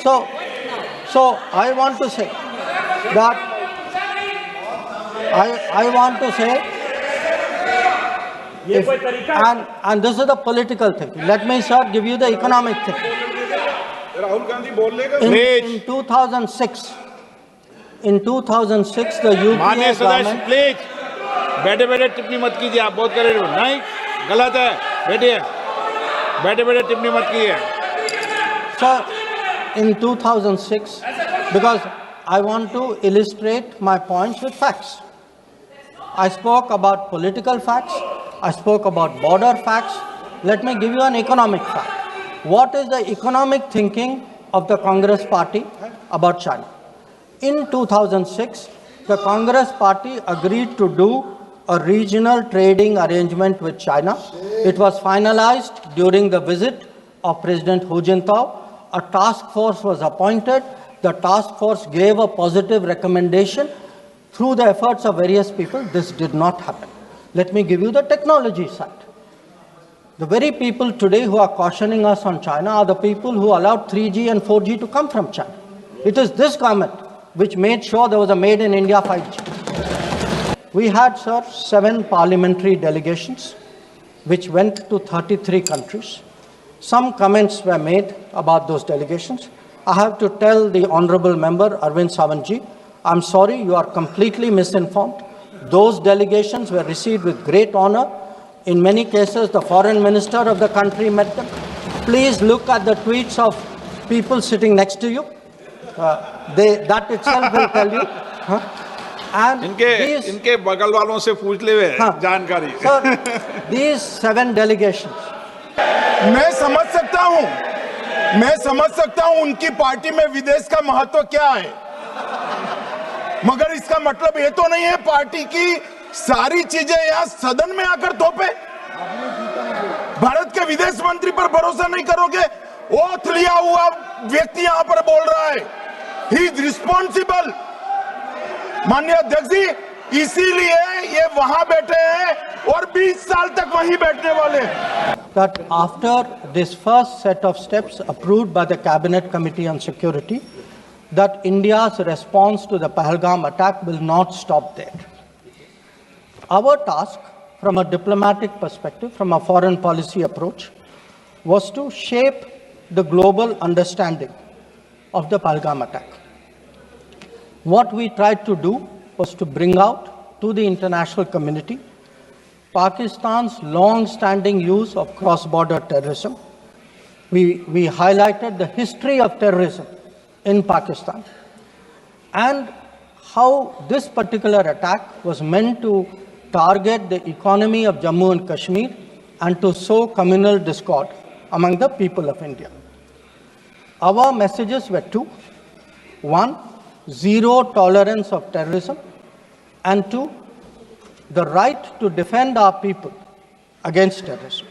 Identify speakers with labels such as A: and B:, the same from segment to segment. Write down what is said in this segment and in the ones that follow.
A: So I want to say that I want to say, and this is the political thing. Let me, sir, give you the economic thing. In 2006, the UPA government.
B: Please बैठे बैठे टिप्पणी मत कीजिए, आप बहुत कर रहे हो, नहीं गलत है, बैठिए, बैठे बैठे टिप्पणी मत कीजिए.
A: Sir, in 2006, because I want to illustrate my points with facts. I spoke about political facts, I spoke about border facts. Let me give you an economic fact. What is the economic thinking of the Congress party about China? In 2006, the Congress party agreed to do a regional trading arrangement with China. It was finalized during the visit of President Hu Jintao. A task force was appointed. The task force gave a positive recommendation. Through the efforts of various people, this did not happen. Let me give you the technology side. The very people today who are cautioning us on China are the people who allowed 3G and 4G to come from China. It is this government which made sure there was a made in India 5G. We had, sir, 7 parliamentary delegations which went to 33 countries. Some comments were made about those delegations. I have to tell the honorable member Arvind Savantji, I'm sorry, you are completely misinformed. Those delegations were received with great honor. In many cases, the foreign minister of the country met them. Please look at the tweets of people sitting next to you. That itself will tell you. And
B: इनके बगल वालों से पूछ ले जानकारी.
A: Sir, these 7 delegations.
C: मैं समझ सकता हूं उनकी पार्टी में विदेश का महत्व क्या है, मगर इसका मतलब ये तो नहीं है पार्टी की सारी चीजें यहाँ सदन में आकर थोपे. भारत के विदेश मंत्री पर भरोसा नहीं करोगे? ओथ लिया हुआ व्यक्ति यहाँ पर बोल रहा है, ही इज रिस्पॉन्सिबल. माननीय अध्यक्ष जी, इसीलिए ये वहां बैठे हैं और 20 साल तक वहीं बैठने वाले हैं.
A: That after this first set of steps approved by the Cabinet Committee on Security, that India's response to the Pahalgam attack will not stop there. Our task, from a diplomatic perspective, from a foreign policy approach, was to shape the global understanding of the Pahalgam attack. What we tried to do was to bring out to the international community Pakistan's long-standing use of cross-border terrorism. We highlighted the history of terrorism in Pakistan and how this particular attack was meant to target the economy of Jammu and Kashmir and to sow communal discord among the people of India. Our messages were 2. 1, zero tolerance of terrorism, and 2, the right to defend our people against terrorism.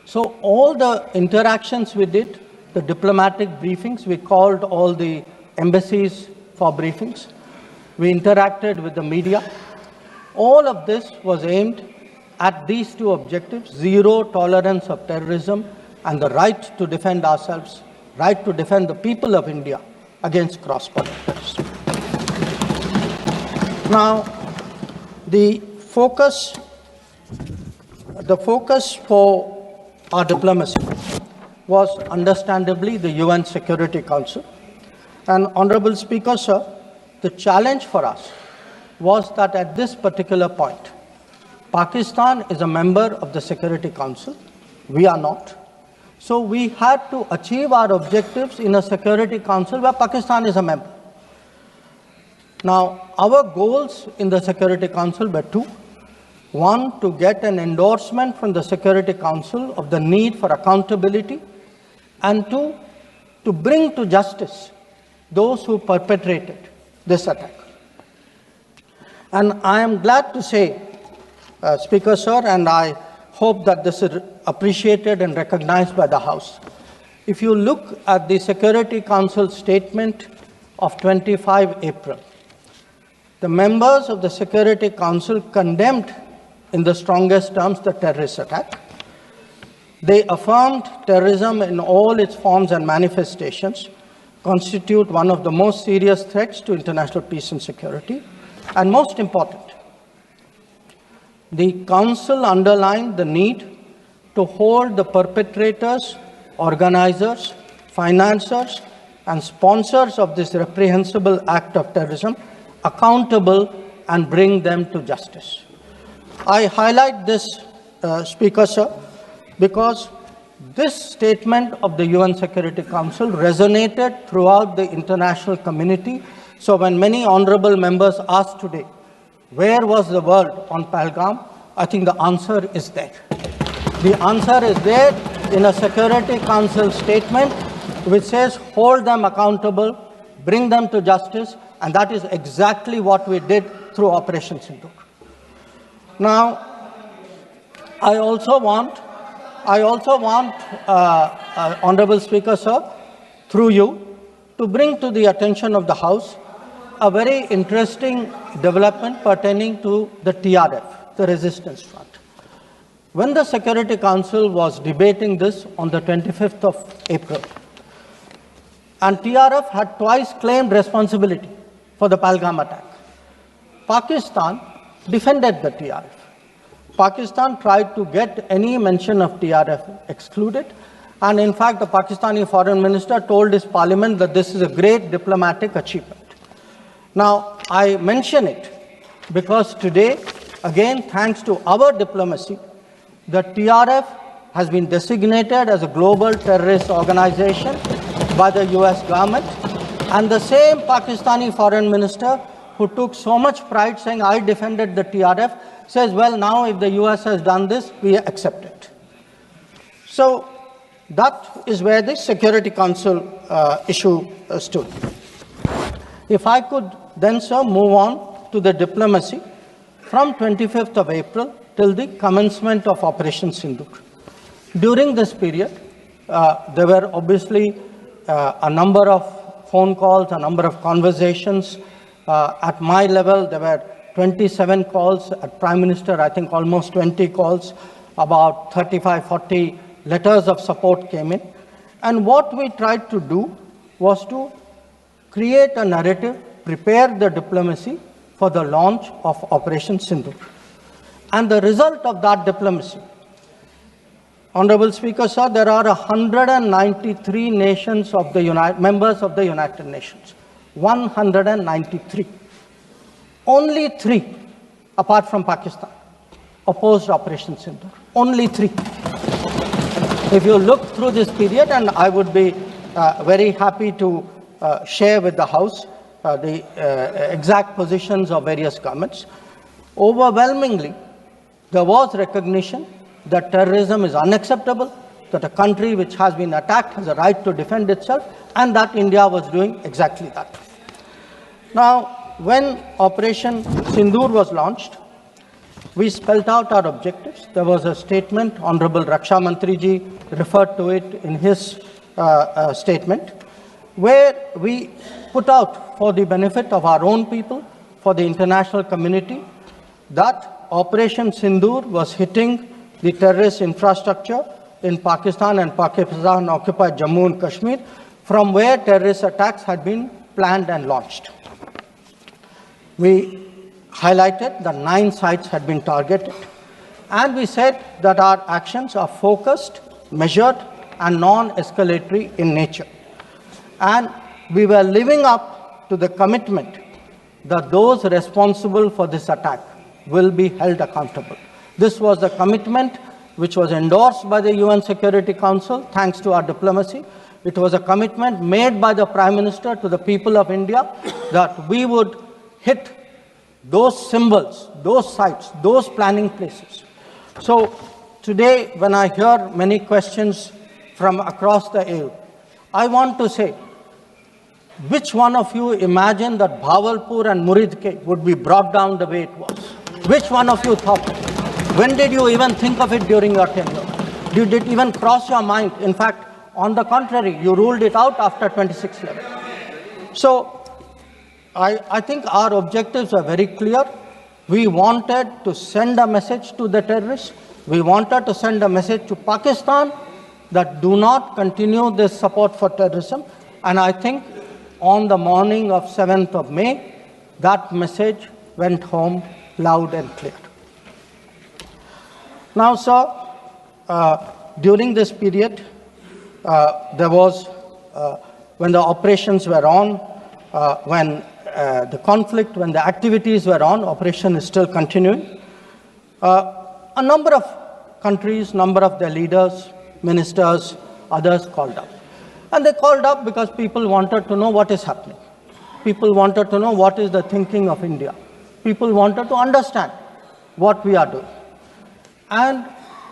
A: So all the interactions we did, the diplomatic briefings, we called all the embassies for briefings. We interacted with the media. All of this was aimed at these 2 objectives: zero tolerance of terrorism and the right to defend ourselves, right to defend the people of India against cross-border terrorism. Now, the focus for our diplomacy was understandably the UN Security Council. And Honorable Speaker, sir, the challenge for us was that at this particular point, Pakistan is a member of the Security Council. We are not. So we had to achieve our objectives in a Security Council where Pakistan is a member. Now, our goals in the Security Council were 2. 1, to get an endorsement from the Security Council of the need for accountability, and 2, to bring to justice those who perpetrated this attack. And I am glad to say, Speaker, sir, and I hope that this is appreciated and recognized by the House. If you look at the Security Council statement of 25 April, the members of the Security Council condemned in the strongest terms the terrorist attack. They affirmed terrorism in all its forms and manifestations constitute one of the most serious threats to international peace and security. And most important, the Council underlined the need to hold the perpetrators, organizers, financiers, and sponsors of this reprehensible act of terrorism accountable and bring them to justice. I highlight this, Speaker, sir, because this statement of the UN Security Council resonated throughout the international community. So when many honorable members asked today, where was the world on Pahalgam? I think the answer is there. The answer is there in a Security Council statement which says hold them accountable, bring them to justice, and that is exactly what we did through Operation Sindoor. Now, I also want, Honorable Speaker, sir, through you, to bring to the attention of the House a very interesting development pertaining to the TRF, the Resistance Front. When the Security Council was debating this on the 25th of April, and TRF had twice claimed responsibility for the Pahalgam attack, Pakistan defended the TRF. Pakistan tried to get any mention of TRF excluded, and in fact the Pakistani Foreign Minister told his parliament that this is a great diplomatic achievement. Now, I mention it because today, again, thanks to our diplomacy, the TRF has been designated as a global terrorist organization by the US government, and the same Pakistani Foreign Minister who took so much pride saying, I defended the TRF, says, well, now if the US has done this, we accept it. So that is where the Security Council issue stood. If I could then, sir, move on to the diplomacy from 25th of April till the commencement of Operation Sindoor. During this period, there were obviously a number of phone calls, a number of conversations. At my level, there were 27 calls. At Prime Minister, I think almost 20 calls. About 35, 40 letters of support came in. And what we tried to do was to create a narrative, prepare the diplomacy for the launch of Operation Sindoor. And the result of that diplomacy, Honorable Speaker, sir, there are 193 nations of the members of the United Nations. 193. Only 3, apart from Pakistan, opposed Operation Sindoor. Only 3. If you look through this period, and I would be very happy to share with the House the exact positions of various governments, overwhelmingly, there was recognition that terrorism is unacceptable, that a country which has been attacked has a right to defend itself, and that India was doing exactly that. Now, when Operation Sindoor was launched, we spelled out our objectives. There was a statement, Honorable Raksha Mantri ji referred to it in his statement, where we put out for the benefit of our own people, for the international community, that Operation Sindoor was hitting the terrorist infrastructure in Pakistan and Pakistan-occupied Jammu and Kashmir, from where terrorist attacks had been planned and launched. We highlighted that 9 sites had been targeted, and we said that our actions are focused, measured, and non-escalatory in nature. And we were living up to the commitment that those responsible for this attack will be held accountable. This was the commitment which was endorsed by the UN Security Council, thanks to our diplomacy. It was a commitment made by the Prime Minister to the people of India that we would hit those symbols, those sites, those planning places. So today, when I hear many questions from across the aisle, I want to say, which one of you imagined that Bhavalpur and Muridke would be brought down the way it was? Which one of you thought? When did you even think of it during your tenure? Did it even cross your mind? In fact, on the contrary, you ruled it out after 26/11. So I think our objectives are very clear. We wanted to send a message to the terrorists. We wanted to send a message to Pakistan that do not continue this support for terrorism. And I think on the morning of 7th of May, that message went home loud and clear. Now, sir, during this period, there was, when the operations were on, when the conflict, when the activities were on, operation is still continuing. A number of countries, number of their leaders, ministers, others called up. And they called up because people wanted to know what is happening. People wanted to know what is the thinking of India. People wanted to understand what we are doing. And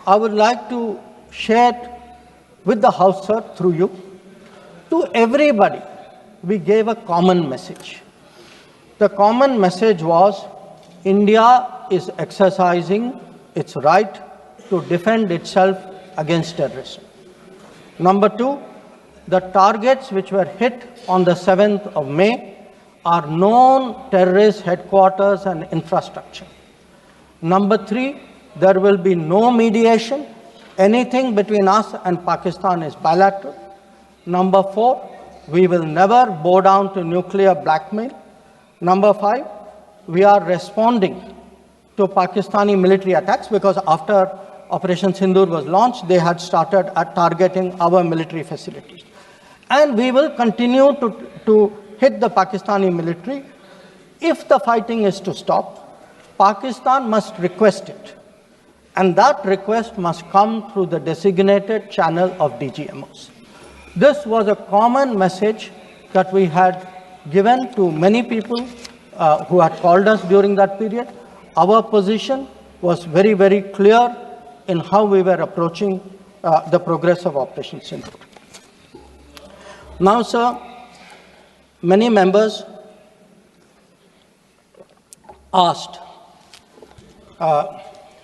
A: I would like to share with the House, sir, through you, to everybody, we gave a common message. The common message was India is exercising its right to defend itself against terrorism. Number two, the targets which were hit on the 7th of May are known terrorist headquarters and infrastructure. Number three, there will be no mediation. Anything between us and Pakistan is bilateral. Number four, we will never bow down to nuclear blackmail. Number five, we are responding to Pakistani military attacks because after Operation Sindoor was launched, they had started targeting our military facilities. And we will continue to hit the Pakistani military. If the fighting is to stop, Pakistan must request it. And that request must come through the designated channel of DGMOs. This was a common message that we had given to many people who had called us during that period. Our position was very, very clear in how we were approaching the progress of Operation Sindoor. Now, sir, many members asked,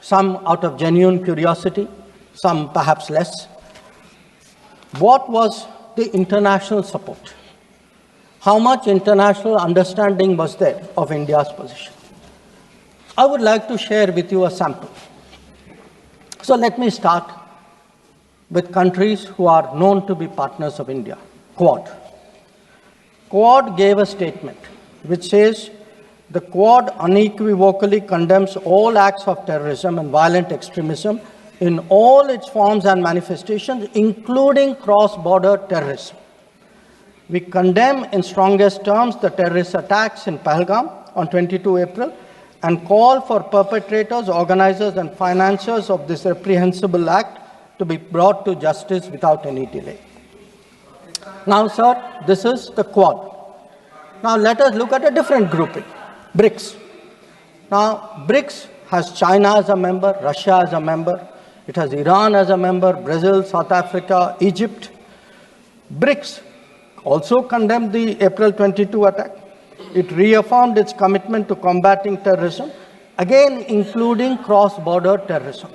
A: some out of genuine curiosity, some perhaps less, what was the international support? How much international understanding was there of India's position? I would like to share with you a sample. So let me start with countries who are known to be partners of India. Quad. Quad gave a statement which says, the Quad unequivocally condemns all acts of terrorism and violent extremism in all its forms and manifestations, including cross-border terrorism. We condemn in strongest terms the terrorist attacks in Pahalgam on 22 April and call for perpetrators, organizers and financiers of this reprehensible act to be brought to justice without any delay. Now, sir, this is the Quad. Now, let us look at a different grouping, BRICS. Now, BRICS has China as a member, Russia as a member, it has Iran as a member, Brazil, South Africa, Egypt. BRICS also condemned the April 22 attack. It reaffirmed its commitment to combating terrorism, again including cross-border terrorism.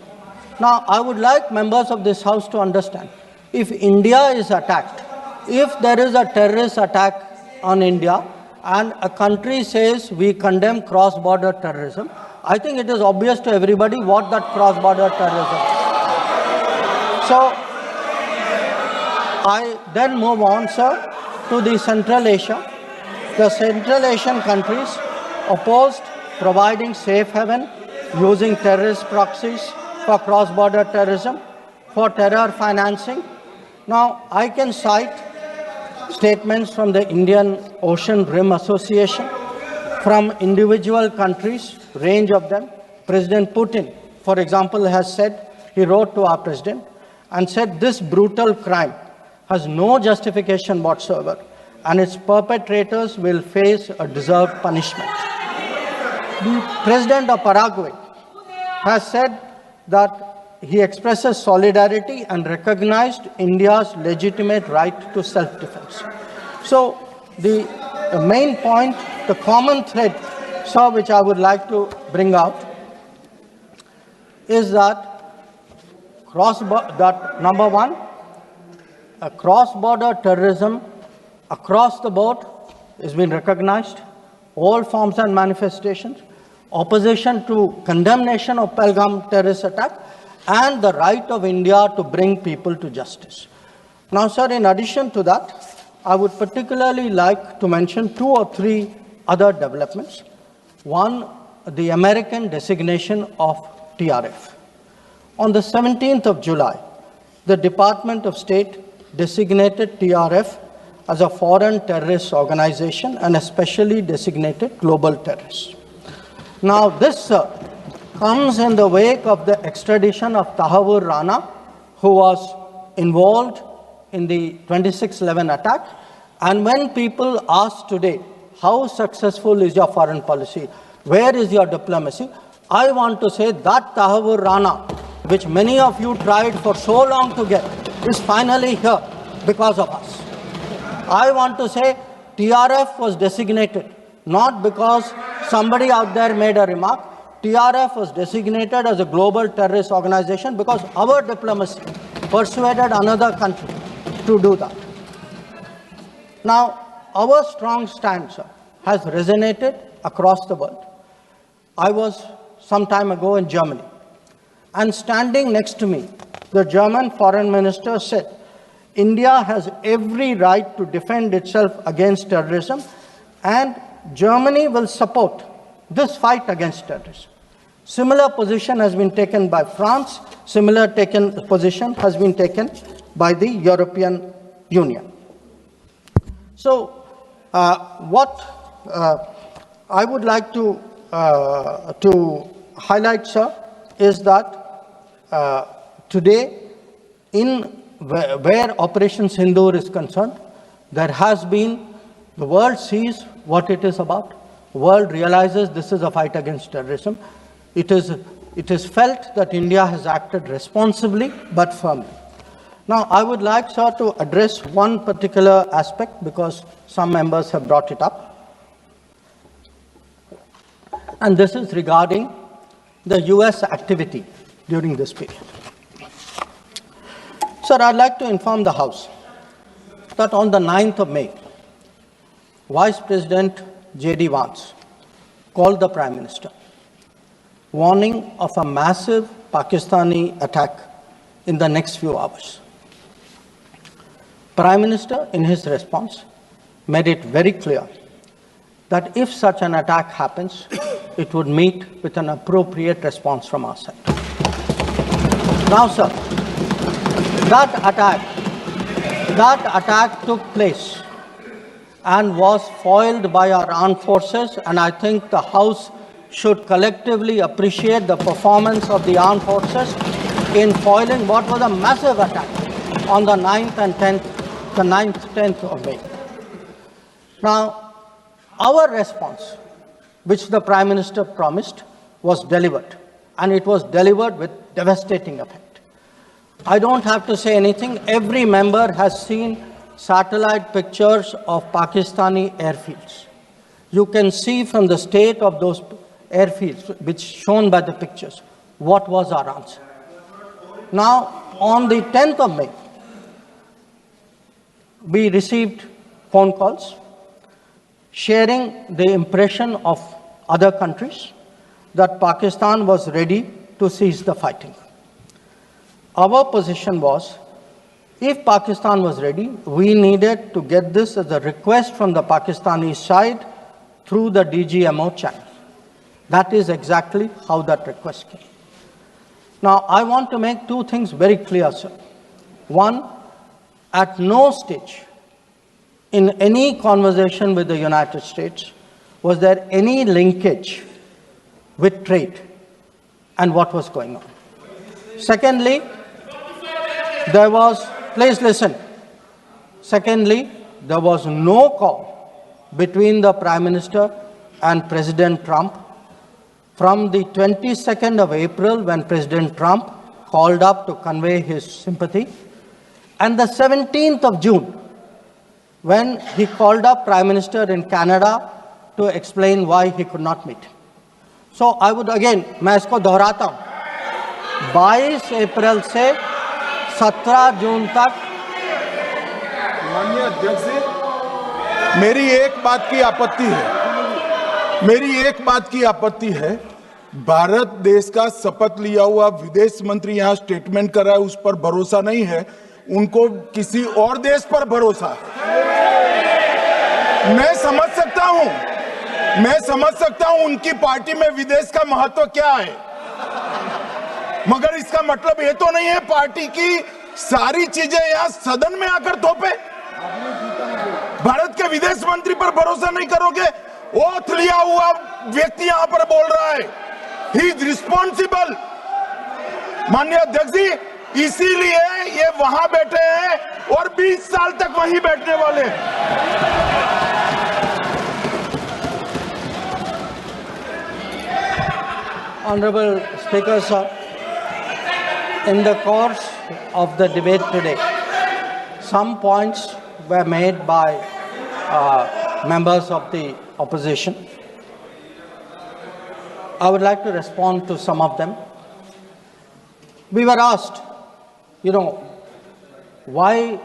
A: Now, I would like members of this House to understand, if India is attacked, if there is a terrorist attack on India and a country says we condemn cross-border terrorism, I think it is obvious to everybody what that cross-border terrorism is. So, I then move on, sir, to the Central Asia. The Central Asian countries opposed providing safe haven using terrorist proxies for cross-border terrorism, for terror financing. Now, I can cite statements from the Indian Ocean Rim Association, from individual countries, range of them. President Putin, for example, has said, he wrote to our president and said this brutal crime has no justification whatsoever and its perpetrators will face a deserved punishment. The president of Paraguay has said that he expresses solidarity and recognized India's legitimate right to self-defense. So the main point, the common thread, sir, which I would like to bring out is that number one, a cross-border terrorism across the board has been recognized, all forms and manifestations, opposition to condemnation of Pahalgam terrorist attack, and the right of India to bring people to justice. Now, sir, in addition to that, I would particularly like to mention 2 or 3 other developments. One, the American designation of TRF. On the 17th of July, the Department of State designated TRF as a foreign terrorist organization and especially designated global terrorist. Now, this comes in the wake of the extradition of Tahawur Rana, who was involved in the 26/11 attack. And when people ask today, how successful is your foreign policy? Where is your diplomacy? I want to say that Tahawur Rana, which many of you tried for so long to get, is finally here because of us. I want to say TRF was designated not because somebody out there made a remark. TRF was designated as a global terrorist organization because our diplomacy persuaded another country to do that. Now, our strong stance has resonated across the world. I was some time ago in Germany, and standing next to me, the German foreign minister said, India has every right to defend itself against terrorism, and Germany will support this fight against terrorism. Similar position has been taken by France. Similar position has been taken by the European Union. So, what I would like to highlight, sir, is that today, where Operation Sindoor is concerned, there has been, the world sees what it is about. The world realizes this is a fight against terrorism. It is felt that India has acted responsibly but firmly. Now, I would like, sir, to address one particular aspect because some members have brought it up. And this is regarding the US activity during this period. Sir, I'd like to inform the House that on the 9th of May, Vice President J.D. Vance called the Prime Minister, warning of a massive Pakistani attack in the next few hours. Prime Minister, in his response, made it very clear that if such an attack happens, it would meet with an appropriate response from our side. Now, sir, that attack took place and was foiled by our armed forces, and I think the House should collectively appreciate the performance of the armed forces in foiling what was a massive attack on the 9th and 10th of May. Now, our response, which the Prime Minister promised, was delivered, and it was delivered with devastating effect. I don't have to say anything. Every member has seen satellite pictures of Pakistani airfields. You can see from the state of those airfields, which shown by the pictures, what was our answer. Now, on the 10th of May, we received phone calls sharing the impression of other countries that Pakistan was ready to cease the fighting. Our position was, if Pakistan was ready, we needed to get this as a request from the Pakistani side through the DGMO channel. That is exactly how that request came. Now, I want to make 2 things very clear, sir. One, at no stage in any conversation with the United States was there any linkage with trade and what was going on. Secondly, there was, please listen. Secondly, there was no call between the Prime Minister and President Trump from the 22nd of April, when President Trump called up to convey his sympathy, and the 17th of June, when he called up Prime Minister in Canada to explain why he could not meet. So I would again, मैं इसको दोहराता हूँ, 22 अप्रैल से 17 जून तक।
C: माननीय अध्यक्ष जी, मेरी एक बात की आपत्ति है, भारत देश का शपथ लिया हुआ विदेश मंत्री यहाँ स्टेटमेंट कर रहा है, उस पर भरोसा नहीं है, उनको किसी और देश पर भरोसा है। मैं समझ सकता हूं उनकी पार्टी में विदेश का महत्व क्या है, मगर इसका मतलब ये तो नहीं है पार्टी की सारी चीजें यहां सदन में आकर थोपे। भारत के विदेश मंत्री पर भरोसा नहीं करोगे? ओथ लिया हुआ व्यक्ति यहां पर बोल रहा है, ही इज रिस्पॉन्सिबल। माननीय अध्यक्ष जी, इसीलिए ये वहां बैठे हैं और 20 साल तक वहीं बैठने वाले हैं।
A: Honorable Speaker, sir, in the course of the debate today, some points were made by members of the opposition. I would like to respond to some of them. We were asked, why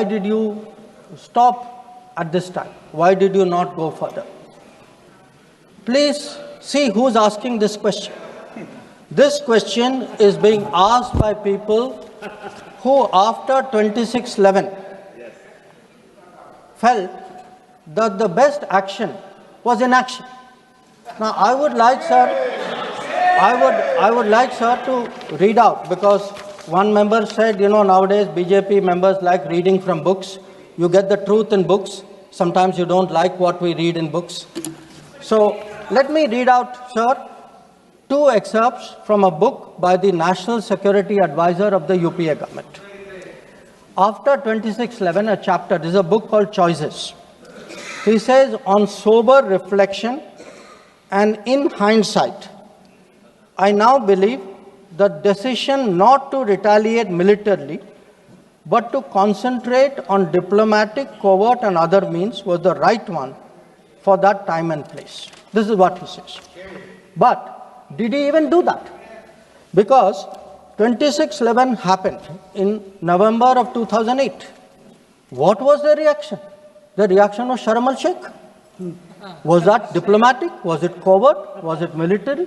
A: did you stop at this time? Why did you not go further? Please see who's asking this question. This question is being asked by people who, after 26/11, felt that the best action was inaction. Now, I would like, sir, to read out, because one member said, nowadays BJP members like reading from books. You get the truth in books. Sometimes you don't like what we read in books. So, let me read out, sir, 2 excerpts from a book by the National Security Advisor of the UPA government. After 26/11, a chapter, this is a book called Choices. He says, on sober reflection and in hindsight, I now believe the decision not to retaliate militarily, but to concentrate on diplomatic, covert and other means was the right one for that time and place. This is what he says. But did he even do that? Because 26/11 happened in November of 2008. What was the reaction? The reaction was Sharm el-Sheikh. Was that diplomatic? Was it covert? Was it military?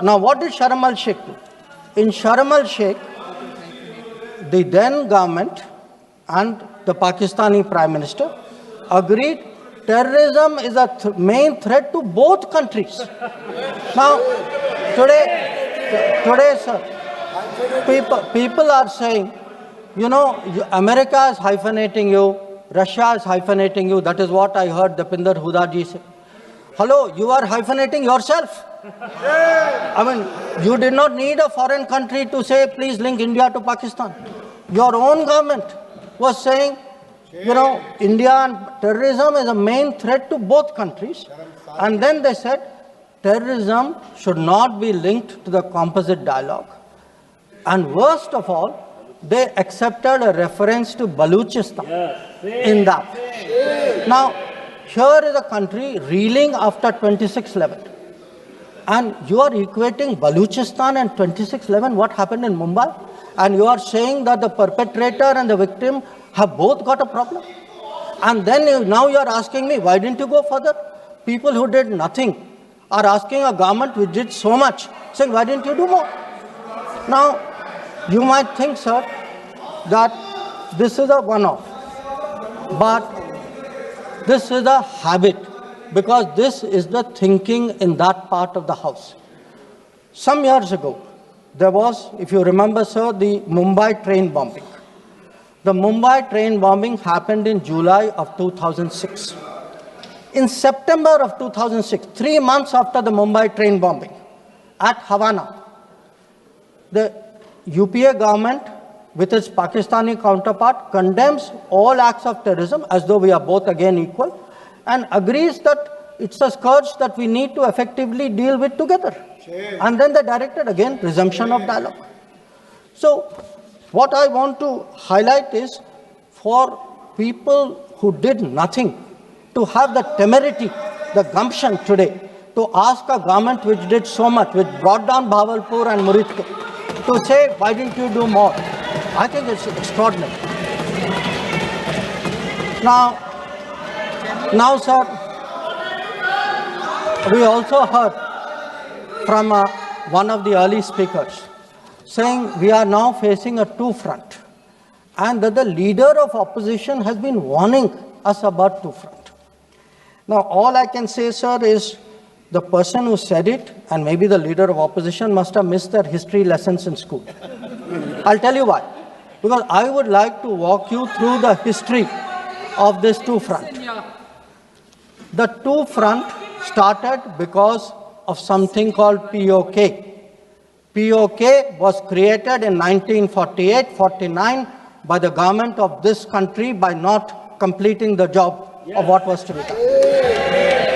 A: Now, what did Sharm el-Sheikh do? In Sharm el-Sheikh, the then government and the Pakistani Prime Minister agreed terrorism is a main threat to both countries. Now, today, sir, people are saying, America is hyphenating you, Russia is hyphenating you. That is what I heard Deepinder Huda ji say. Hello, you are hyphenating yourself. I mean, you did not need a foreign country to say, please link India to Pakistan. Your own government was saying, India and terrorism is a main threat to both countries. And then they said, terrorism should not be linked to the composite dialogue. And worst of all, they accepted a reference to Baluchistan in that. Now, here is a country reeling after 26/11. And you are equating Baluchistan and 26/11, what happened in Mumbai? And you are saying that the perpetrator and the victim have both got a problem. And then now you are asking me, why didn't you go further? People who did nothing are asking a government which did so much, saying, why didn't you do more? Now, you might think, sir, that this is a one-off. But this is a habit, because this is the thinking in that part of the house. Some years ago, there was, if you remember, sir, the Mumbai train bombing. The Mumbai train bombing happened in July of 2006. In September of 2006, 3 months after the Mumbai train bombing, at Havana, the UPA government, with its Pakistani counterpart, condemns all acts of terrorism as though we are both again equal, and agrees that it's a scourge that we need to effectively deal with together. And then they directed again resumption of dialogue. So what I want to highlight is, for people who did nothing to have the temerity, the gumption today to ask a government which did so much, which brought down Bahawalpur and Muridke, to say, why didn't you do more? I think it's extraordinary. Now, sir, we also heard from one of the early speakers saying we are now facing a two-front, and that the leader of opposition has been warning us about two front. Now, all I can say, sir, is the person who said it, and maybe the leader of opposition, must have missed their history lessons in school. I'll tell you why. Because I would like to walk you through the history of this two front. The two front started because of something called POK. POK was created in 1948-49 by the government of this country by not completing the job of what was to be done.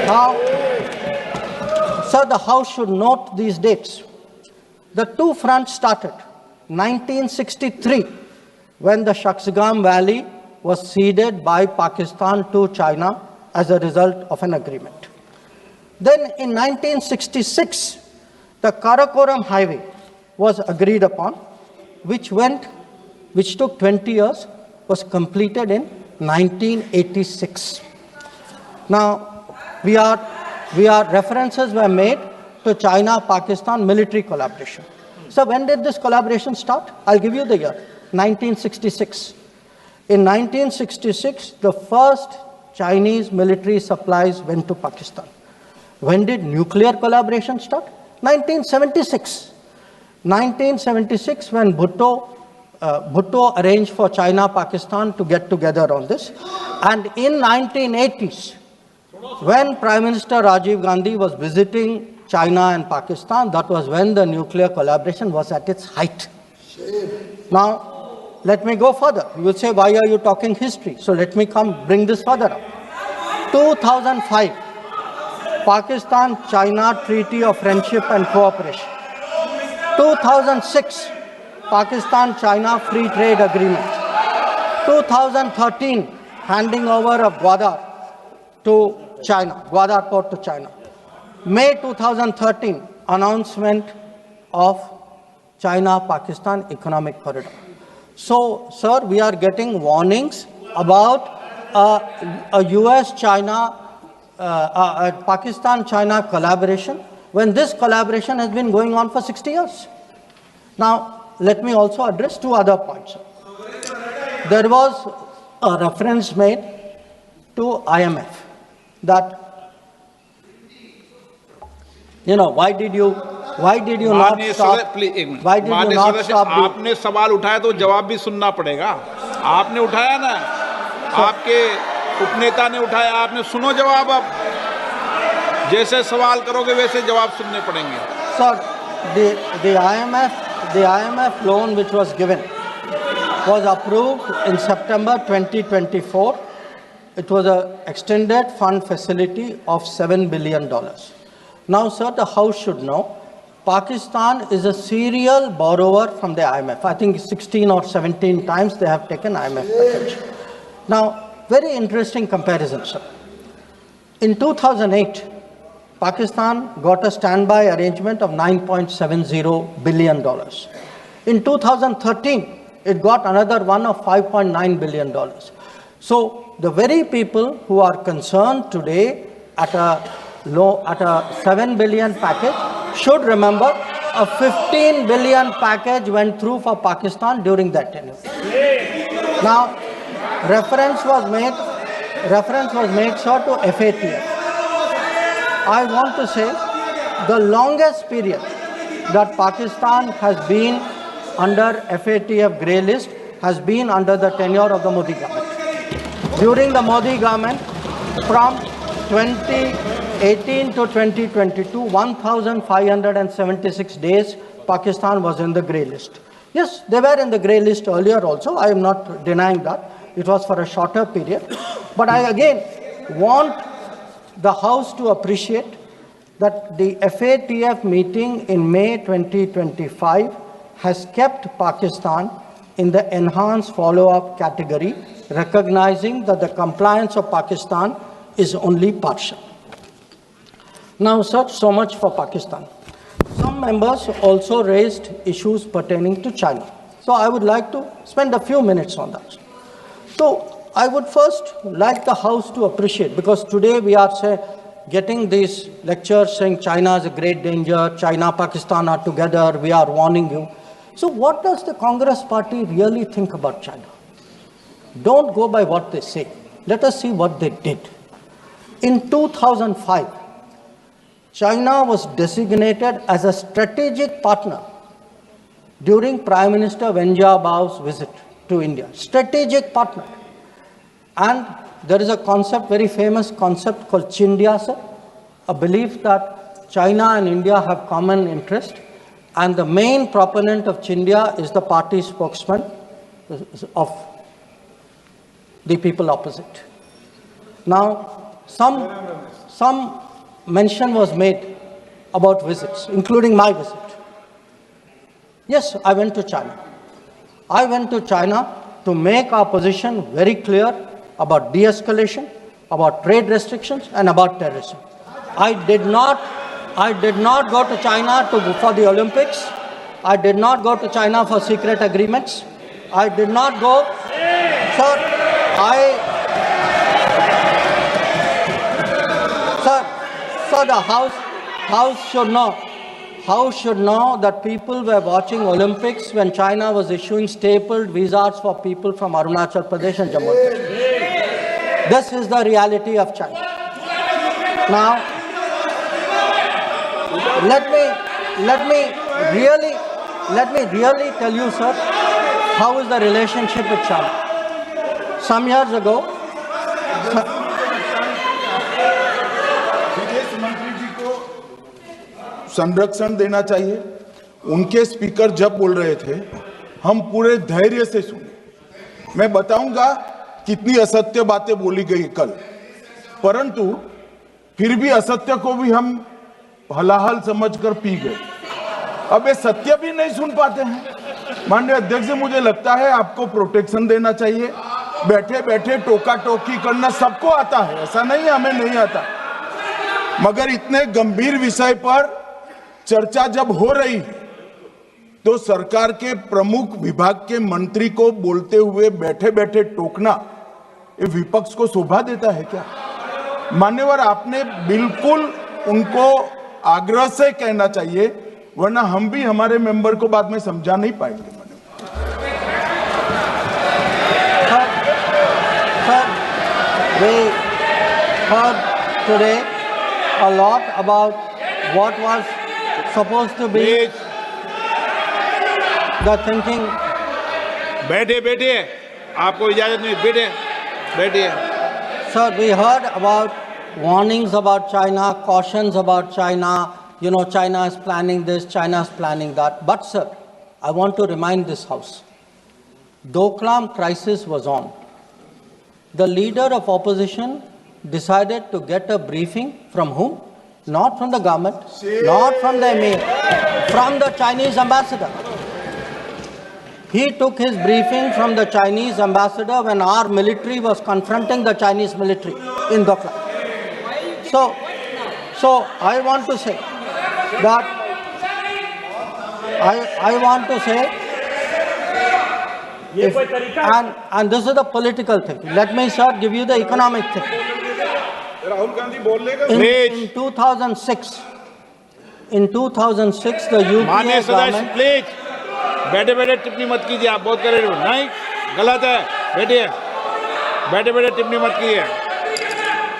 A: Now, sir, the House should note these dates. The two fronts started 1963, when the Shaksgam Valley was ceded by Pakistan to China as a result of an agreement. Then in 1966, the Karakoram Highway was agreed upon, which took 20 years, was completed in 1986. Now, references were made to China-Pakistan military collaboration. So when did this collaboration start? I'll give you the year, 1966. In 1966, the first Chinese military supplies went to Pakistan. When did nuclear collaboration start? 1976. 1976, when Bhutto arranged for China-Pakistan to get together on this. And in 1980s, when Prime Minister Rajiv Gandhi was visiting China and Pakistan, that was when the nuclear collaboration was at its height. Now, let me go further. You will say, why are you talking history? So let me bring this further up. 2005, Pakistan-China Treaty of Friendship and Cooperation. 2006, Pakistan-China Free Trade Agreement. 2013, handing over of Gwadar to China, Gwadar port to China. May 2013, announcement of China-Pakistan Economic Corridor. So, sir, we are getting warnings about a US-China, Pakistan-China collaboration, when this collaboration has been going on for 60 years. Now, let me also address two other points. There was a reference made to IMF that, why did you not stop? Why did you not stop?
B: आपने सवाल उठाया तो जवाब भी सुनना पड़ेगा. आपने उठाया ना, आपके उपनेता ने उठाया, आपने सुनो जवाब. अब जैसे सवाल करोगे वैसे जवाब सुनने पड़ेंगे.
A: Sir, the IMF loan which was given was approved in September 2024. It was an extended fund facility of $7 billion. Now, sir, the House should know, Pakistan is a serial borrower from the IMF. I think 16 or 17 times they have taken IMF package. Now, very interesting comparison, sir. In 2008, Pakistan got a standby arrangement of $9.70 billion. In 2013, it got another one of $5.9 billion. So the very people who are concerned today at a 7 billion package should remember a 15 billion package went through for Pakistan during that tenure. Now, reference was made, sir, to FATF. I want to say the longest period that Pakistan has been under FATF grey list has been under the tenure of the Modi government. During the Modi government, from 2018 to 2022, 1,576 days, Pakistan was in the grey list. Yes, they were in the grey list earlier also. I am not denying that. It was for a shorter period. But I again want the House to appreciate that the FATF meeting in May 2025 has kept Pakistan in the enhanced follow-up category, recognizing that the compliance of Pakistan is only partial. Now, sir, so much for Pakistan. Some members also raised issues pertaining to China. So I would like to spend a few minutes on that. So I would first like the House to appreciate, because today we are getting these lectures saying China is a great danger, China, Pakistan are together, we are warning you. So what does the Congress party really think about China? Don't go by what they say. Let us see what they did. In 2005, China was designated as a strategic partner during Prime Minister Wen Jiabao's visit to India. Strategic partner. And there is a concept, very famous concept called Chindia, sir, a belief that China and India have common interest. And the main proponent of Chindia is the party spokesman of the people opposite. Now, some mention was made about visits, including my visit. Yes, I went to China. I went to China to make our position very clear about de-escalation, about trade restrictions, and about terrorism. I did not go to China for the Olympics. I did not go to China for secret agreements. I did not go, sir, the House should know that people were watching Olympics when China was issuing stapled visas for people from Arunachal Pradesh and Jammu and Kashmir. This is the reality of China. Now, let me really tell you, sir, how is the relationship with China. Some years ago,
C: विदेश मंत्री जी को संरक्षण देना चाहिए। उनके speaker जब बोल रहे थे, हम पूरे धैर्य से सुने। मैं बताऊंगा कितनी असत्य बातें बोली गई कल, परंतु फिर भी असत्य को भी हम हलाहल समझकर पी गए। अब ये सत्य भी नहीं सुन पाते हैं। माननीय अध्यक्ष जी, मुझे लगता है आपको प्रोटेक्शन देना चाहिए। बैठे बैठे टोका टोकी करना सबको आता है, ऐसा नहीं हमें नहीं आता, मगर इतने गंभीर विषय पर चर्चा जब हो रही है तो सरकार के प्रमुख विभाग के मंत्री को बोलते हुए बैठे बैठे टोकना ये विपक्ष को शोभा देता है क्या? मान्यवर, आपने बिल्कुल उनको आग्रह से कहना चाहिए, वरना हम भी हमारे मेंबर को बाद में समझा नहीं पाएंगे।
A: Sir, we heard today a lot about what was supposed to be the thinking.
B: बैठे आपको इजाजत नहीं, बैठिए।
A: Sir, we heard about warnings about China, cautions about China. You know, China is planning this, China is planning that. But sir, I want to remind this House, Doklam crisis was on. The leader of opposition decided to get a briefing from whom? Not from the government, not from the emir, from the Chinese ambassador. He took his briefing from the Chinese ambassador when our military was confronting the Chinese military in Doklam. So I want to say that I want to say, and this is the political thing. Let me, sir, give you the economic thing. In 2006, the UPA government.
B: Please बैठे टिप्पणी मत कीजिए, आप बहुत कर रहे हो, नहीं, गलत है, बैठे टिप्पणी मत कीजिए।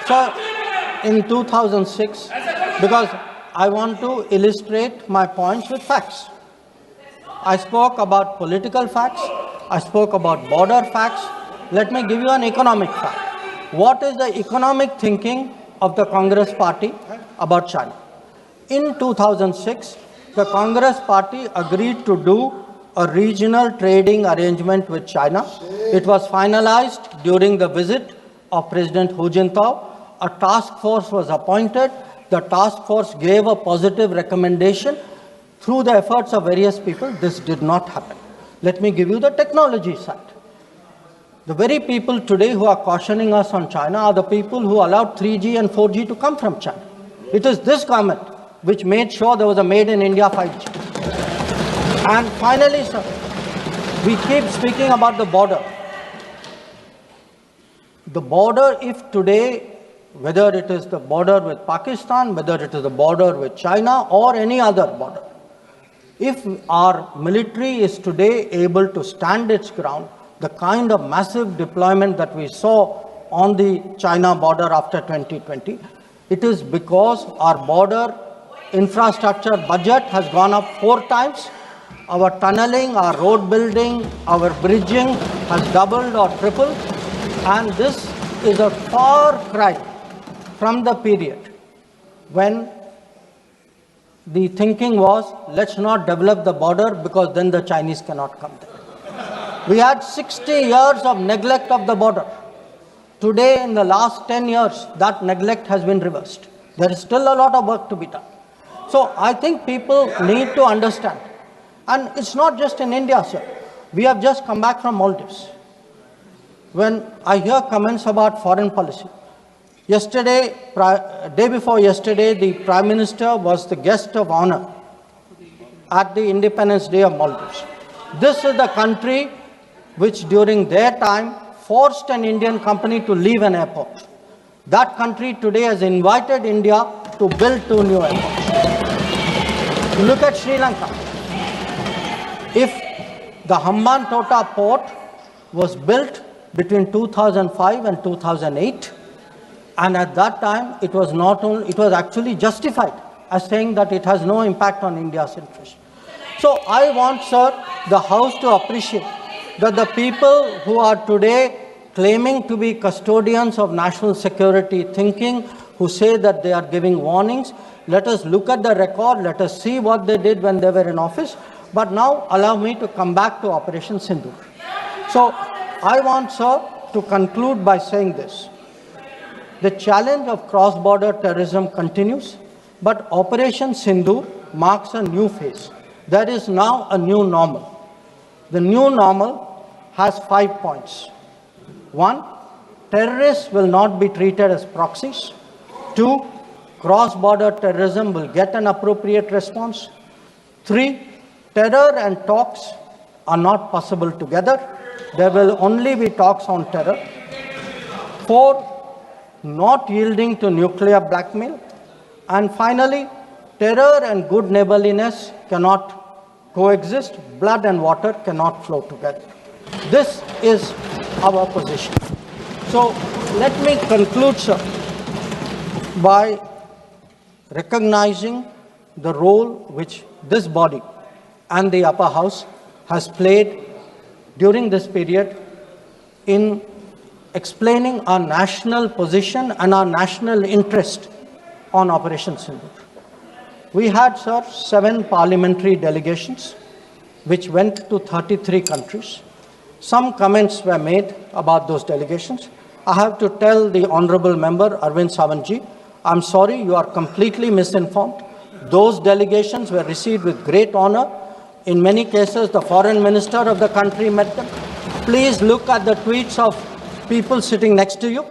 A: Sir, in 2006, because I want to illustrate my points with facts. I spoke about political facts, I spoke about border facts. Let me give you an economic fact. What is the economic thinking of the Congress party about China? In 2006, the Congress party agreed to do a regional trading arrangement with China. It was finalized during the visit of President Hu Jintao. A task force was appointed. The task force gave a positive recommendation. Through the efforts of various people, this did not happen. Let me give you the technology side. The very people today who are cautioning us on China are the people who allowed 3G and 4G to come from China. It is this government which made sure there was a made in India 5G. And finally, sir, we keep speaking about the border. The border, if today, whether it is the border with Pakistan, whether it is the border with China or any other border, if our military is today able to stand its ground, the kind of massive deployment that we saw on the China border after 2020, it is because our border infrastructure budget has gone up 4 times. Our tunneling, our road building, our bridging has doubled or tripled. And this is a far cry from the period when the thinking was, let's not develop the border because then the Chinese cannot come there. We had 60 years of neglect of the border. Today, in the last 10 years, that neglect has been reversed. There is still a lot of work to be done. So I think people need to understand. And it's not just in India, sir. We have just come back from Maldives. When I hear comments about foreign policy, yesterday, day before yesterday, the Prime Minister was the guest of honor at the Independence Day of Maldives. This is the country which during their time forced an Indian company to leave an airport. That country today has invited India to build 2 new airports. Look at Sri Lanka. If the Hambantota port was built between 2005 and 2008, and at that time it was actually justified as saying that it has no impact on India's interest. So I want, sir, the House to appreciate that the people who are today claiming to be custodians of national security thinking, who say that they are giving warnings, let us look at the record, let us see what they did when they were in office. But now allow me to come back to Operation Sindoor. So I want, sir, to conclude by saying this. The challenge of cross-border terrorism continues, but Operation Sindoor marks a new phase. There is now a new normal. The new normal has 5 points. 1, terrorists will not be treated as proxies. 2, cross-border terrorism will get an appropriate response. 3, terror and talks are not possible together. There will only be talks on terror. 4, not yielding to nuclear blackmail. And finally, terror and good neighborliness cannot coexist. Blood and water cannot flow together. This is our position. So let me conclude, sir, by recognizing the role which this body and the upper house has played during this period in explaining our national position and our national interest on Operation Sindoor. We had, sir, 7 parliamentary delegations which went to 33 countries. Some comments were made about those delegations. I have to tell the honorable member, Arvind Sawantji, I'm sorry, you are completely misinformed. Those delegations were received with great honor. In many cases, the foreign minister of the country met them. Please look at the tweets of people sitting next to you.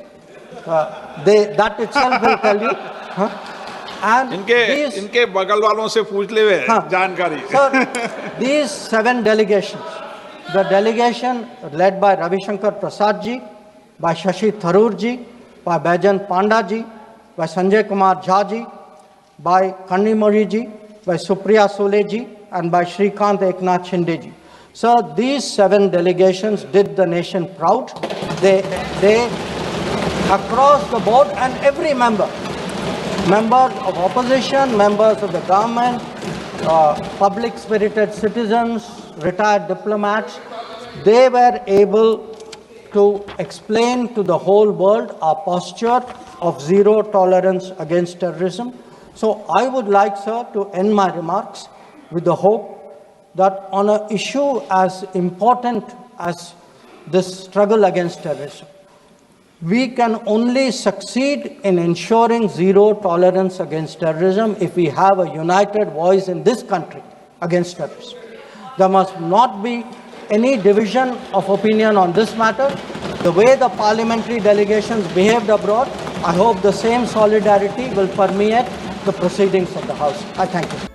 A: That itself will tell you. And
B: इनके बगल वालों से पूछ ले जानकारी.
A: Sir, these 7 delegations, the delegation led by Ravi Shankar Prasad ji, by Shashi Tharoor ji, by Baijan Panda ji, by Sanjay Kumar Jha ji, by Kannimori ji, by Supriya Sule ji, and by Shrikant Eknath Shinde ji. So these 7 delegations did the nation proud. They across the board, and every member, members of opposition, members of the government, public-spirited citizens, retired diplomats, they were able to explain to the whole world our posture of zero tolerance against terrorism. So I would like, sir, to end my remarks with the hope that on an issue as important as this struggle against terrorism, we can only succeed in ensuring zero tolerance against terrorism if we have a united voice in this country against terrorism. There must not be any division of opinion on this matter. The way the parliamentary delegations behaved abroad, I hope the same solidarity will permeate the proceedings of the House. I thank you.